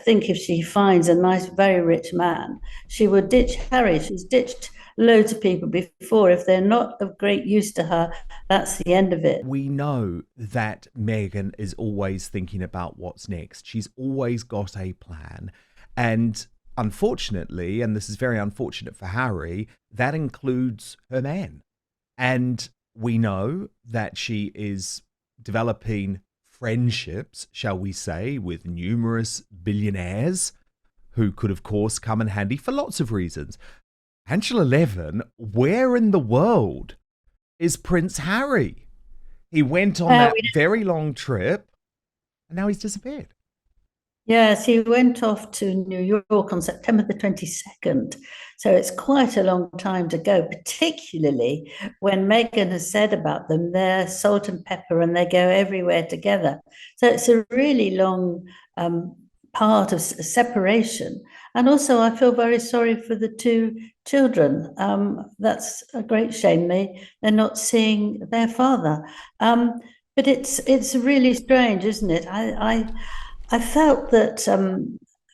think if she finds a nice, very rich man, she would ditch Harry. She's ditched loads of people before. If they're not of great use to her, that's the end of it. We know that Meghan is always thinking about what's next. She's always got a plan. And unfortunately, and this is very unfortunate for Harry, that includes her man. And we know that she is developing friendships, shall we say, with numerous billionaires who could, of course, come in handy for lots of reasons. Angela Levin, where in the world is Prince Harry? He went on that very long trip and now he's disappeared. Yes, he went off to New York on September the 22nd. So it's quite a long time to go, particularly when Meghan has said about them, they're salt and pepper and they go everywhere together. So it's a really long part of separation. And also, I feel very sorry for the two children. That's a great shame. They're not seeing their father. But it's really strange, isn't it? I felt that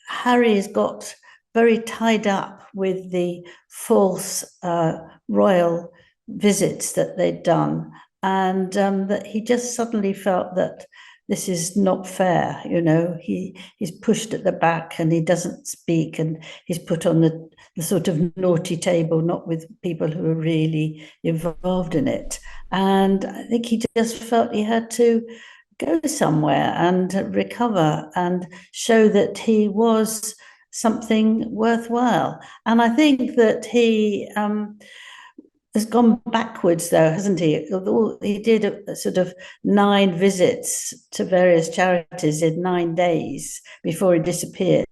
Harry has got very tied up with the false royal visits that they'd done, and that he just suddenly felt that this is not fair. You know, he's pushed at the back and he doesn't speak, and he's put on the sort of naughty table, not with people who are really involved in it. And I think he just felt he had to go somewhere and recover and show that he was something worthwhile. And I think that he has gone backwards, though, hasn't he? Although he did a sort of 9 visits to various charities in 9 days before he disappeared.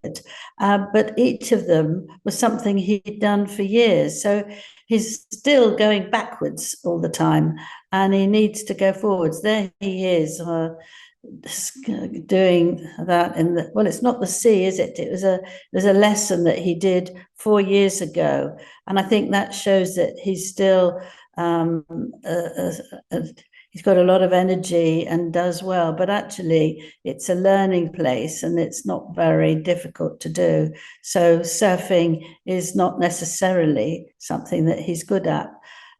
But each of them was something he'd done for years. So he's still going backwards all the time, and he needs to go forwards. There he is, doing that in the, well, it's not the sea, is it? It was a lesson that he did 4 years ago, and I think that shows that he's still he's got a lot of energy and does well, but actually it's a learning place and it's not very difficult to do. So surfing is not necessarily something that he's good at.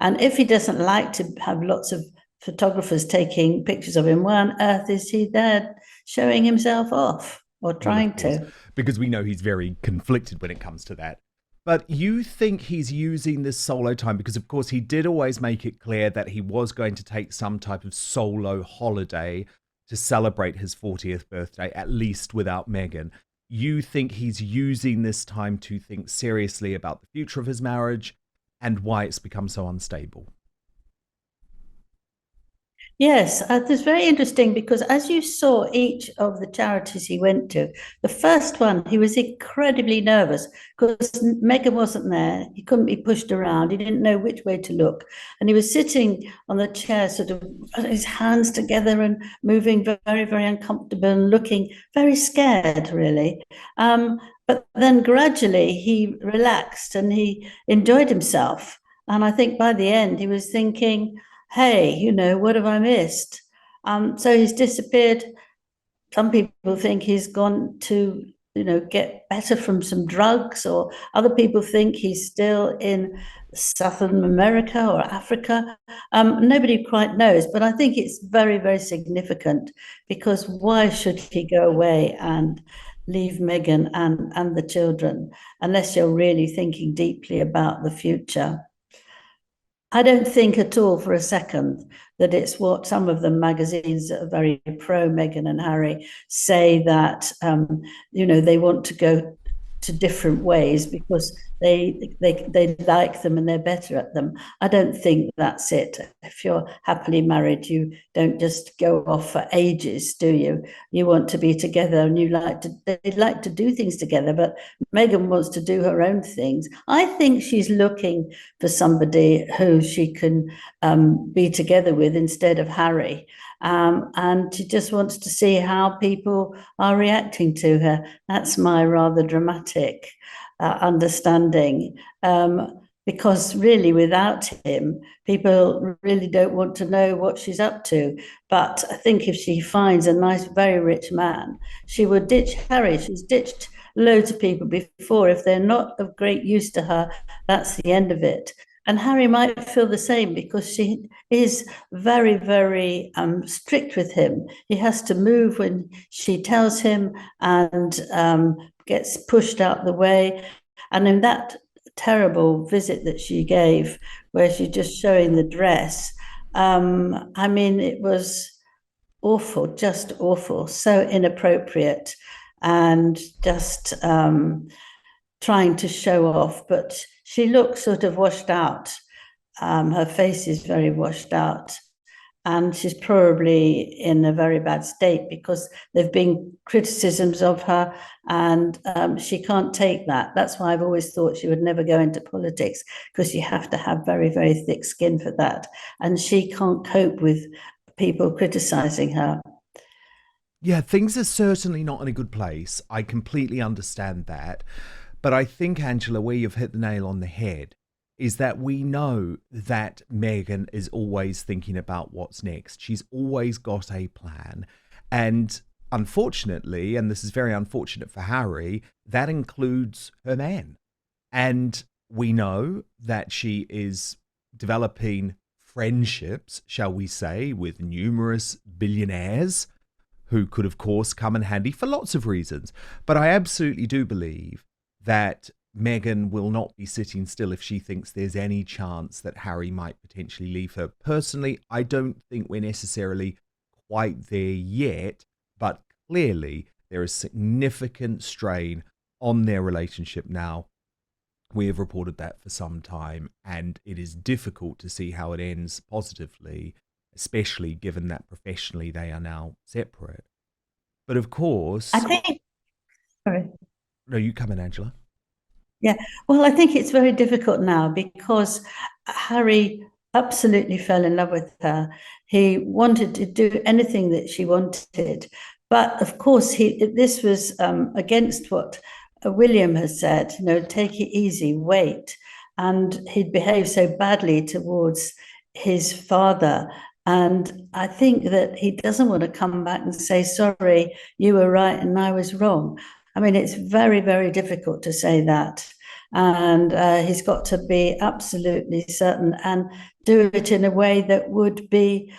And if he doesn't like to have lots of photographers taking pictures of him, why on earth is he there showing himself off or Well, of trying course, to? because we know he's very conflicted when it comes to that. But you think he's using this solo time because, of course, he did always make it clear that he was going to take some type of solo holiday to celebrate his 40th birthday, at least without Meghan. You think he's using this time to think seriously about the future of his marriage and why it's become so unstable? Yes, it's very interesting because as you saw each of the charities he went to, the first one, he was incredibly nervous because Meghan wasn't there. He couldn't be pushed around. He didn't know which way to look. And he was sitting on the chair, sort of his hands together and moving very, very uncomfortable and looking very scared, really. But then gradually he relaxed and he enjoyed himself. And I think by the end, he was thinking, hey, what have I missed? So he's disappeared. Some people think he's gone to, get better from some drugs, or other people think he's still in Southern America or Africa. Nobody quite knows, but I think it's very, very significant because why should he go away and leave Meghan and the children unless you're really thinking deeply about the future? I don't think at all for a second that it's what some of the magazines that are very pro Meghan and Harry say, that they want to go to different ways because they like them and they're better at them. I don't think that's it. If you're happily married, you don't just go off for ages, do you? You want to be together and they like to do things together, but Meghan wants to do her own things. I think she's looking for somebody who she can be together with instead of Harry. And she just wants to see how people are reacting to her. That's my rather dramatic understanding. because really without him, people really don't want to know what she's up to. But I think if she finds a nice, very rich man, she would ditch Harry. She's ditched loads of people before. If they're not of great use to her, that's the end of it. And Harry might feel the same because she is very, very strict with him. He has to move when she tells him and gets pushed out the way. And in that terrible visit that she gave, where she's just showing the dress, I mean, it was awful, just awful, so inappropriate, and just trying to show off. But she looks sort of washed out. Her face is very washed out. And she's probably in a very bad state because there've been criticisms of her, and she can't take that. That's why I've always thought she would never go into politics, because you have to have very, very thick skin for that. And she can't cope with people criticizing her. Yeah, things are certainly not in a good place. I completely understand that. But I think, Angela, where you've hit the nail on the head is that we know that Meghan is always thinking about what's next. She's always got a plan. And unfortunately, and this is very unfortunate for Harry, that includes her man. And we know that she is developing friendships, shall we say, with numerous billionaires who could, of course, come in handy for lots of reasons. But I absolutely do believe that Meghan will not be sitting still if she thinks there's any chance that Harry might potentially leave her. Personally, I don't think we're necessarily quite there yet, but clearly there is significant strain on their relationship now. We have reported that for some time, and it is difficult to see how it ends positively, especially given that professionally they are now separate. But of course, I think, sorry. No, you come in, Angela. Yeah, well, I think it's very difficult now because Harry absolutely fell in love with her. He wanted to do anything that she wanted, but of course, this was against what William has said. You know, take it easy, wait, and he'd behaved so badly towards his father. And I think that he doesn't want to come back and say, sorry, you were right and I was wrong. I mean, it's very, very difficult to say that. And he's got to be absolutely certain and do it in a way that would be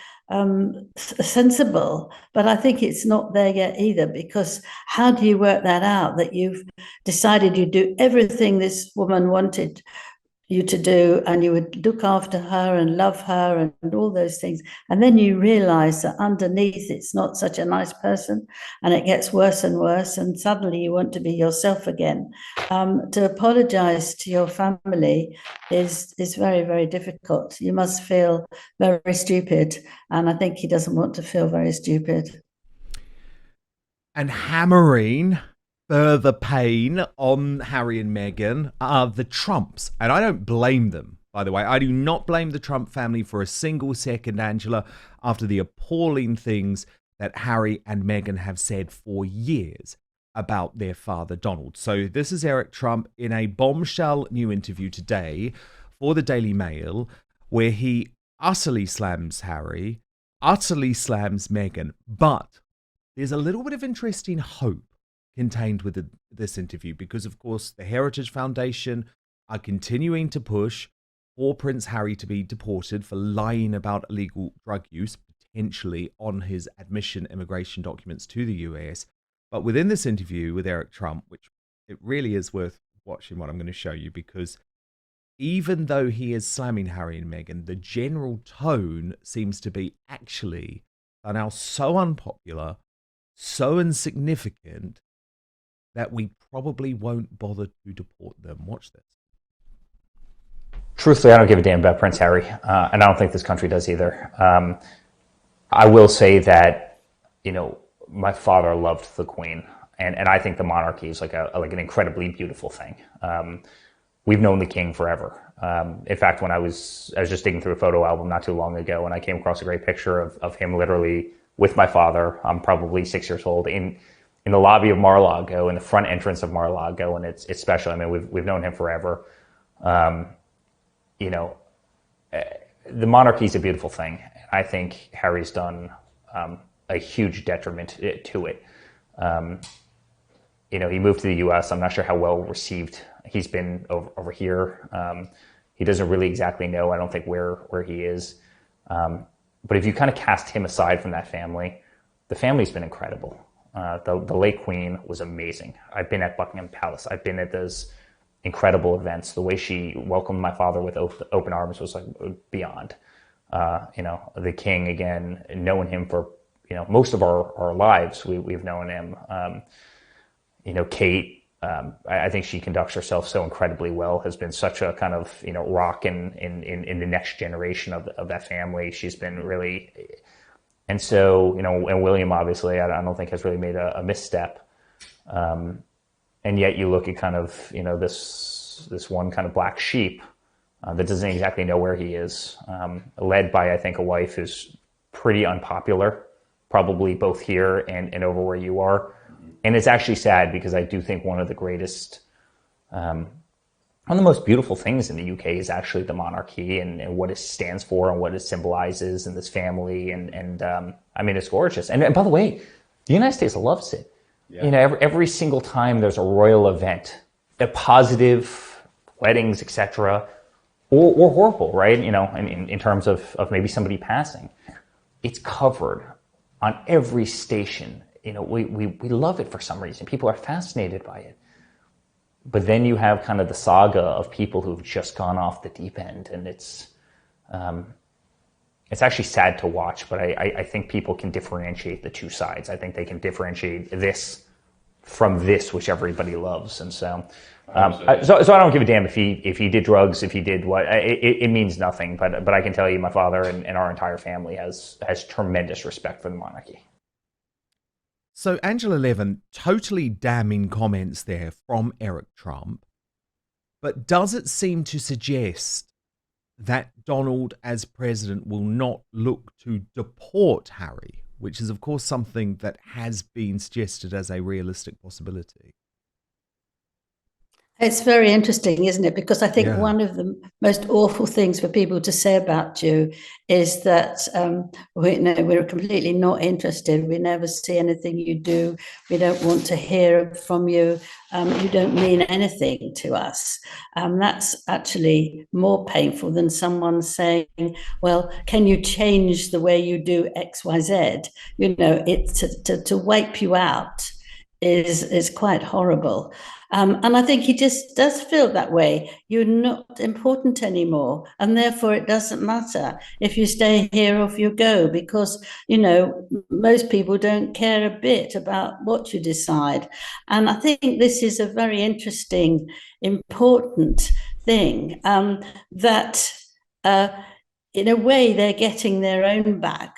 sensible. But I think it's not there yet either, because how do you work that out, that you've decided you do everything this woman wanted you to do, and you would look after her and love her and all those things, and then you realize that underneath it's not such a nice person, and it gets worse and worse, and suddenly you want to be yourself again. To apologize to your family is very, very difficult. You must feel very stupid, and I think he doesn't want to feel very stupid. And hammering further pain on Harry and Meghan are the Trumps. And I don't blame them, by the way. I do not blame the Trump family for a single second, Angela, after the appalling things that Harry and Meghan have said for years about their father, Donald. So this is Eric Trump in a bombshell new interview today for the Daily Mail, where he utterly slams Harry, utterly slams Meghan. But there's a little bit of interesting hope contained with this interview, because of course the Heritage Foundation are continuing to push for Prince Harry to be deported for lying about illegal drug use, potentially on his admission immigration documents to the US. But within this interview with Eric Trump, which it really is worth watching what I'm going to show you, because even though he is slamming Harry and Meghan, the general tone seems to be, actually, they're now so unpopular, so insignificant, that we probably won't bother to deport them. Watch this. Truthfully, I don't give a damn about Prince Harry, and I don't think this country does either. I will say that, my father loved the Queen, and I think the monarchy is like an incredibly beautiful thing. We've known the King forever. In fact, when I was just digging through a photo album not too long ago, and I came across a great picture of him literally with my father. I'm probably 6 years old in the lobby of Mar-a-Lago, in the front entrance of Mar-a-Lago, and it's special. I mean, we've known him forever. you know, the monarchy is a beautiful thing. I think Harry's done a huge detriment to it. You know, he moved to the U.S. I'm not sure how well received he's been over here. He doesn't really exactly know, I don't think, where he is. But if you kind of cast him aside from that family, the family's been incredible. The late Queen was amazing. I've been at Buckingham Palace. I've been at those incredible events. The way she welcomed my father with open arms was like beyond. You know, the King, again, knowing him for, you know, most of our lives, we've known him. You know, Kate, I think she conducts herself so incredibly well, has been such a kind of, you know, rock in the next generation of that family. She's been really, and so, you know, and William, obviously, I don't think has really made a misstep. And yet you look at kind of, you know, this one kind of black sheep that doesn't exactly know where he is, led by, I think, a wife who's pretty unpopular, probably both here and over where you are. And it's actually sad because I do think one of the greatest, one of the most beautiful things in the UK is actually the monarchy and what it stands for and what it symbolizes and this family. And I mean, it's gorgeous. And by the way, the United States loves it. Yeah. You know, every single time there's a royal event, a positive, weddings, etc., or horrible, right? You know, in terms of maybe somebody passing, it's covered on every station. You know, we love it for some reason. People are fascinated by it. But then you have kind of the saga of people who've just gone off the deep end, and it's actually sad to watch. But I think people can differentiate the two sides. I think they can differentiate this from this, which everybody loves. And so I don't give a damn if he did drugs, if he did what. It means nothing. But I can tell you, my father and our entire family has tremendous respect for the monarchy. So Angela Levin, totally damning comments there from Eric Trump, but does it seem to suggest that Donald as president will not look to deport Harry, which is of course something that has been suggested as a realistic possibility? It's very interesting, isn't it? Because I think one of the most awful things for people to say about you is that we're completely not interested. We never see anything you do. We don't want to hear from you. You don't mean anything to us. That's actually more painful than someone saying, well, can you change the way you do X, Y, Z? You know, to wipe you out is quite horrible. And I think he just does feel that way. You're not important anymore. And therefore, it doesn't matter if you stay here or if you go, because, you know, most people don't care a bit about what you decide. And I think this is a very interesting, important thing that in a way, they're getting their own back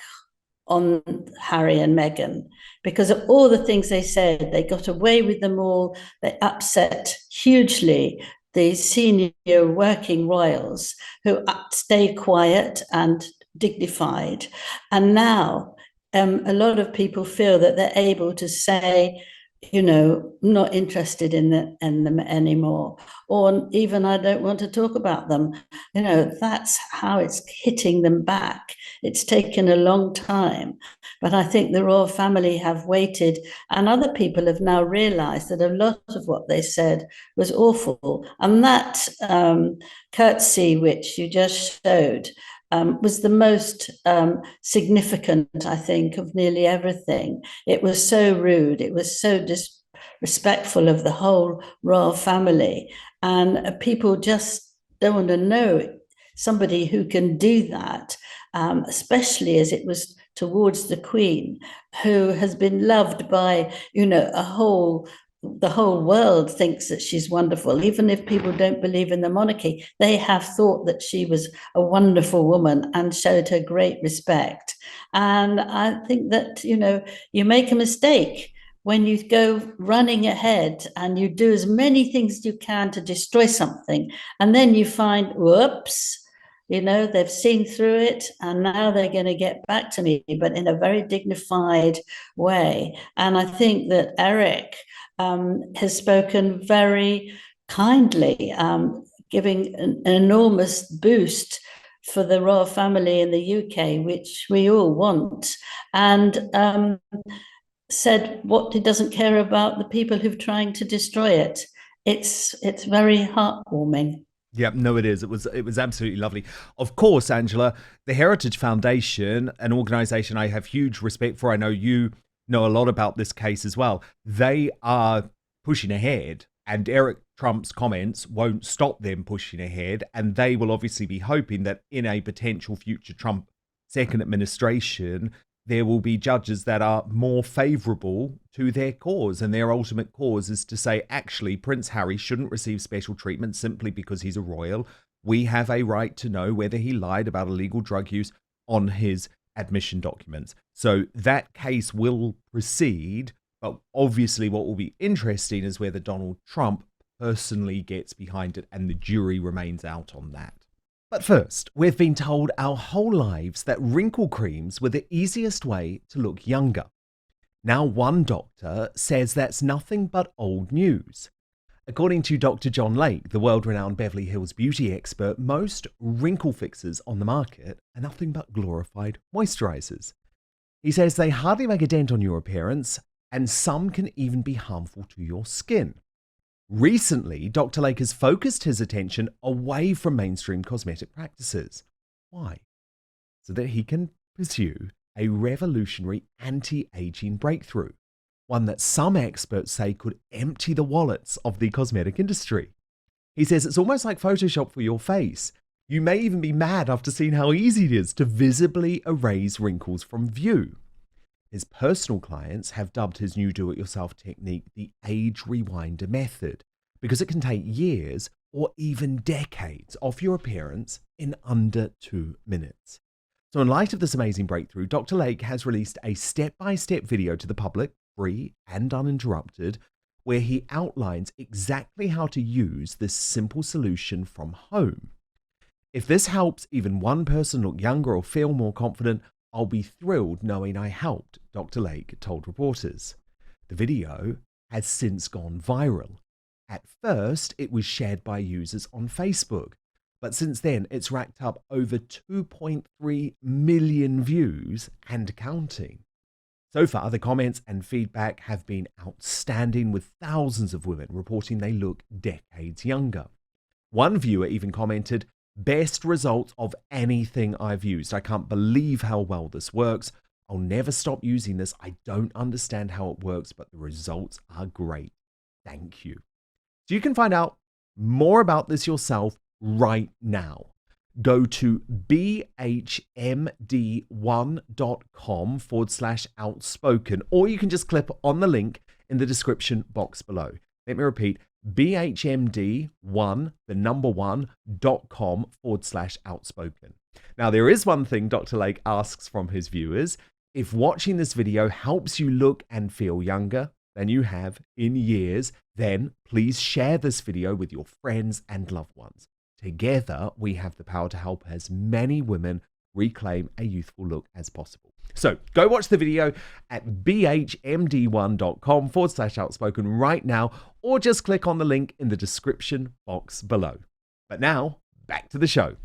on Harry and Meghan, because of all the things they said. They got away with them all. They upset hugely the senior working royals who stay quiet and dignified. And now a lot of people feel that they're able to say, you know, not interested in them anymore, or even I don't want to talk about them. You know, that's how it's hitting them back. It's taken a long time, but I think the royal family have waited, and other people have now realized that a lot of what they said was awful. And that curtsy, which you just showed, was the most significant, I think, of nearly everything. It was so rude. It was so disrespectful of the whole royal family. And people just don't want to know somebody who can do that, especially as it was towards the Queen, who has been loved by, you know, the whole world thinks that she's wonderful. Even if people don't believe in the monarchy, they have thought that she was a wonderful woman and showed her great respect. And I think that, you know, you make a mistake when you go running ahead and you do as many things as you can to destroy something, and then you find, whoops, you know, they've seen through it and now they're going to get back to me, but in a very dignified way. And I think that Eric has spoken very kindly, giving an enormous boost for the royal family in the UK, which we all want, and said what he doesn't care about the people who've trying to destroy it. It's very heartwarming. Yeah, no, it is. It was absolutely lovely. Of course, Angela, the Heritage Foundation, an organization I have huge respect for. I know you know a lot about this case as well. They are pushing ahead, and Eric Trump's comments won't stop them pushing ahead. And they will obviously be hoping that in a potential future Trump second administration, there will be judges that are more favorable to their cause. And their ultimate cause is to say, actually, Prince Harry shouldn't receive special treatment simply because he's a royal. We have a right to know whether he lied about illegal drug use on his admission documents. So that case will proceed. But obviously, what will be interesting is whether Donald Trump personally gets behind it and the jury remains out on that. But first, we've been told our whole lives that wrinkle creams were the easiest way to look younger. Now one doctor says that's nothing but old news. According to Dr. John LAYKE, the world-renowned Beverly Hills beauty expert, most wrinkle fixers on the market are nothing but glorified moisturizers. He says they hardly make a dent on your appearance, and some can even be harmful to your skin. Recently, Dr. LAYKE has focused his attention away from mainstream cosmetic practices. Why? So that he can pursue a revolutionary anti-aging breakthrough, one that some experts say could empty the wallets of the cosmetic industry. He says it's almost like Photoshop for your face. You may even be mad after seeing how easy it is to visibly erase wrinkles from view. His personal clients have dubbed his new do-it-yourself technique the age rewinder method because it can take years or even decades off your appearance in under 2 minutes. So in light of this amazing breakthrough, Dr. LAYKE has released a step-by-step video to the public, free and uninterrupted, where he outlines exactly how to use this simple solution from home. If this helps even one person look younger or feel more confident, I'll be thrilled knowing I helped, Dr. LAYKE told reporters. The video has since gone viral. At first, it was shared by users on Facebook, but since then, it's racked up over 2.3 million views and counting. So far, the comments and feedback have been outstanding, with thousands of women reporting they look decades younger. One viewer even commented, "Best results of anything I've used. I can't believe how well this works. I'll never stop using this. I don't understand how it works, but the results are great. Thank you." So you can find out more about this yourself right now. Go to bhmd1.com/outspoken, or you can just click on the link in the description box below. Let me repeat, bhmd1.com/outspoken. Now, there is one thing Dr. LAYKE asks from his viewers. If watching this video helps you look and feel younger than you have in years, then please share this video with your friends and loved ones. Together, we have the power to help as many women reclaim a youthful look as possible. So go watch the video at bhmd1.com/outspoken right now, or just click on the link in the description box below. But now, back to the show.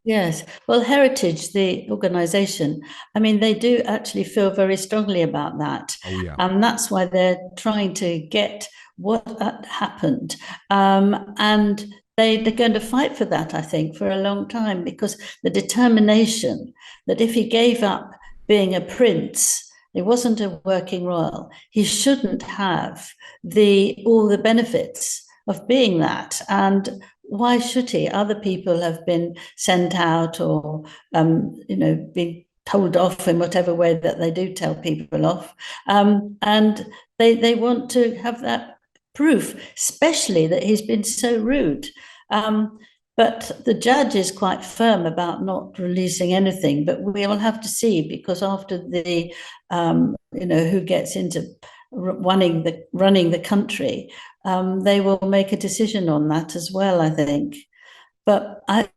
Yes. Well, Heritage, the organisation, I mean, they do actually feel very strongly about that. Oh, yeah. And that's why they're trying to get what happened. And they're going to fight for that, I think, for a long time, because the determination that if he gave up being a prince, he wasn't a working royal, he shouldn't have all the benefits of being that. And why should he? Other people have been sent out or, been told off in whatever way that they do tell people off. And they want to have that proof, especially that he's been so rude. But the judge is quite firm about not releasing anything, but we will have to see, because after the, who gets into running the country, they will make a decision on that as well, I think. But I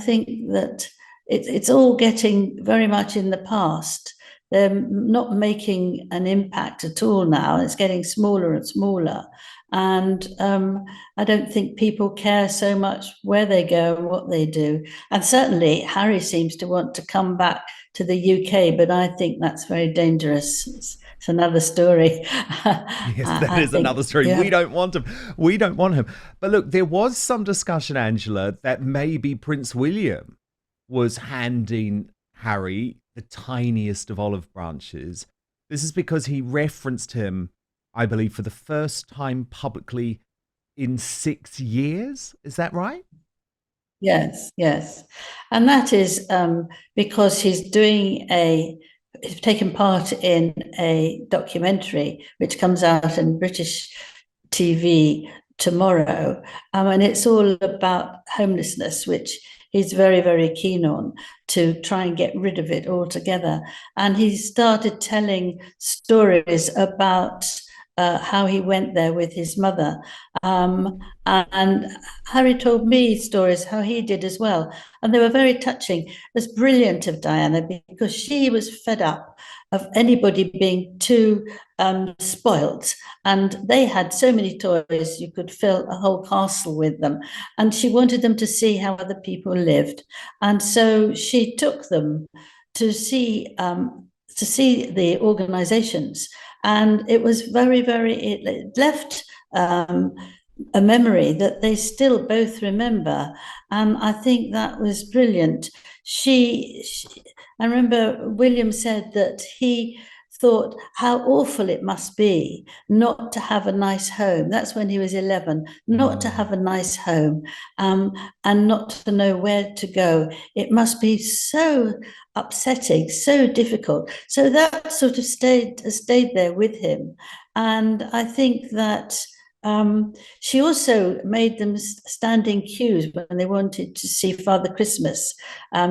think that it's all getting very much in the past. They're not making an impact at all now. It's getting smaller and smaller. And I don't think people care so much where they go and what they do. And certainly Harry seems to want to come back to the UK, but I think that's very dangerous. It's another story. Yes, that I is another think story. you We have. don't want him. We don't want him. But look, there was some discussion, Angela, that maybe Prince William was handing Harry the tiniest of olive branches. This is because he referenced him, I believe, for the first time publicly in 6 years. Is that right? Yes, yes. And that is because he's taken part in a documentary which comes out in British TV tomorrow. And it's all about homelessness, which he's very, very keen on to try and get rid of it altogether. And he started telling stories about how he went there with his mother. And Harry told me stories how he did as well. And they were very touching. It was brilliant of Diana because she was fed up of anybody being too spoilt. And they had so many toys, you could fill a whole castle with them. And she wanted them to see how other people lived. And so she took them to see the organizations. And it was very, very, it left a memory that they still both remember. And I think that was brilliant. I remember William said that he thought how awful it must be not to have a nice home. That's when he was 11, not to have a nice home, and not to know where to go. It must be so upsetting, so difficult. So that sort of stayed there with him. And I think that she also made them stand in queues when they wanted to see Father Christmas.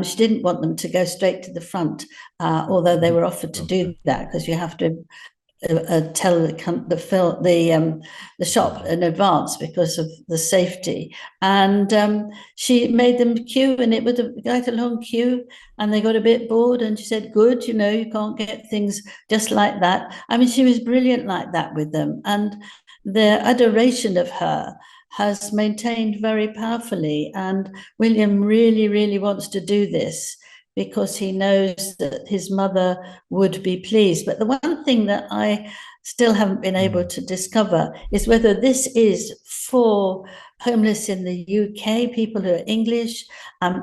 She didn't want them to go straight to the front, although they were offered to do that because you have to tell the shop in advance because of the safety. And she made them queue, and it was quite a long queue, and they got a bit bored. And she said, "Good, you can't get things just like that." I mean, she was brilliant like that with them, and their adoration of her has maintained very powerfully. And William really, really wants to do this because he knows that his mother would be pleased. But the one thing that I still haven't been able to discover is whether this is for homeless in the UK, people who are English,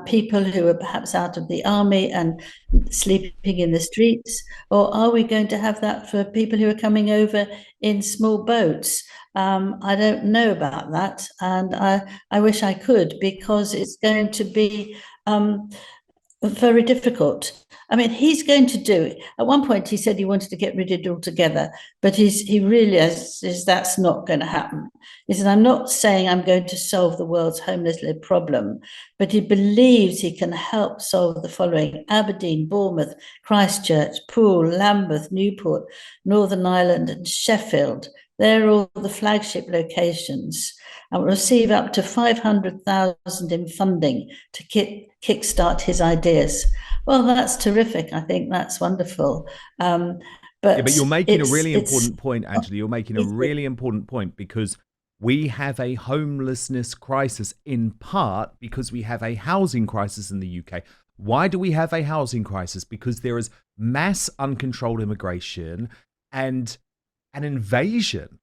people who are perhaps out of the army and sleeping in the streets, or are we going to have that for people who are coming over in small boats? I don't know about that, and I wish I could, because it's going to be very difficult. I mean, he's going to do it. At one point, he said he wanted to get rid of it altogether, but he realizes that's not going to happen. He said, "I'm not saying I'm going to solve the world's homelessness problem," but he believes he can help solve the following: Aberdeen, Bournemouth, Christchurch, Poole, Lambeth, Newport, Northern Ireland, and Sheffield. They're all the flagship locations, and will receive up to 500,000 in funding to kickstart his ideas. Well, that's terrific. I think that's wonderful. Yeah, but you're making a really it's important point, Angela. You're making a really important point, because we have a homelessness crisis in part because we have a housing crisis in the UK. Why do we have a housing crisis? Because there is mass uncontrolled immigration and an invasion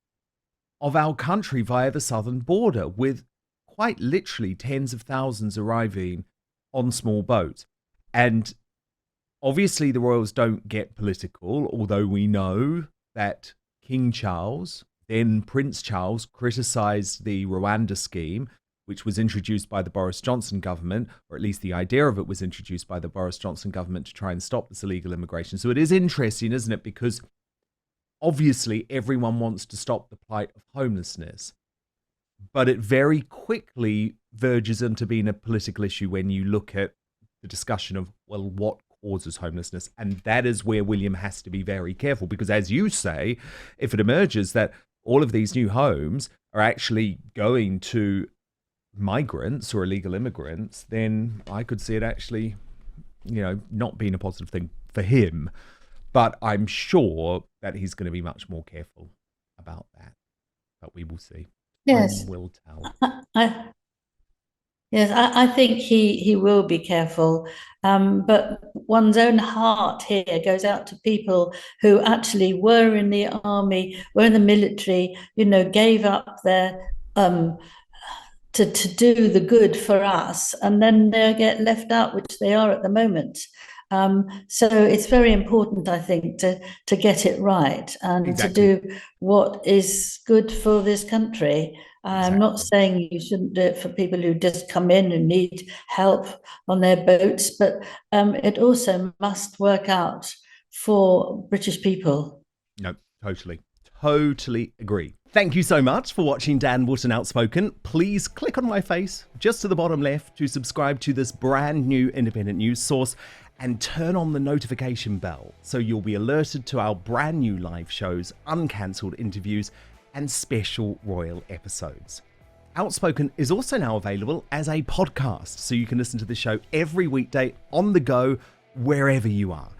of our country via the southern border, with quite literally tens of thousands arriving on small boats. And obviously the royals don't get political, although we know that King Charles, then Prince Charles, criticised the Rwanda scheme, which was introduced by the Boris Johnson government, or at least the idea of it was introduced by the Boris Johnson government to try and stop this illegal immigration. So it is interesting, isn't it? Because obviously everyone wants to stop the plight of homelessness, but it very quickly verges into being a political issue when you look at the discussion of, well, what causes homelessness? And that is where William has to be very careful, because as you say, if it emerges that all of these new homes are actually going to migrants or illegal immigrants, then I could see it actually, not being a positive thing for him. But I'm sure that he's going to be much more careful about that. but we will see. Yes. Time will tell. I, yes, I think he will be careful. But one's own heart here goes out to people who actually were in the army, were in the military, gave up their to do the good for us, and then they get left out, which they are at the moment. So it's very important, I think, to get it right and Exactly. to do what is good for this country. I'm not saying you shouldn't do it for people who just come in and need help on their boats, but it also must work out for British people. No, totally agree. Thank you so much for watching Dan Wootton Outspoken. Please click on my face just to the bottom left to subscribe to this brand new independent news source and turn on the notification bell so you'll be alerted to our brand new live shows, uncancelled interviews, and special royal episodes. Outspoken is also now available as a podcast, so you can listen to the show every weekday on the go, wherever you are.